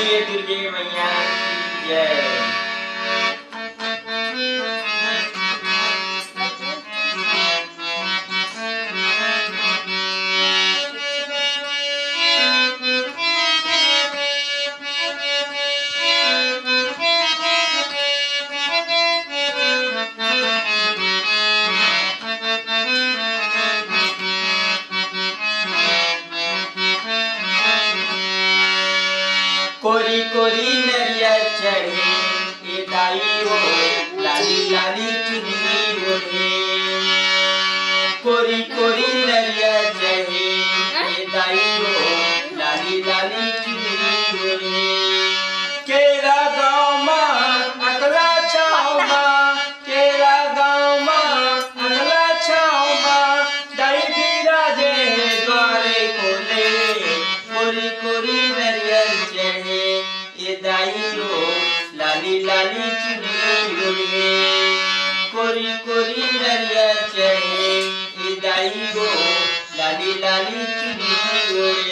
बोलिए दुर्गे मैया की जय। कोरी कोरी नरिया चढ़े ए दाई हो लाली लाली चुनरी ओढ़े। कोरी कोरी नरिया चढ़े ए दाई हो लाली लाली चुनरी ओढ़े। केरा गाँव माँ अगला छाव माँ, केरा गाँव माँ अगला छाव माँ, दाई बिराजे द्वारे खोले। कोरी कोरी नरिया चढ़े ये दाई हो लाली लाली चुनरी ओढ़े। कोरी कोरी नरिया चढ़े ये दाई हो लाली लाली चुनरी ओढ़े।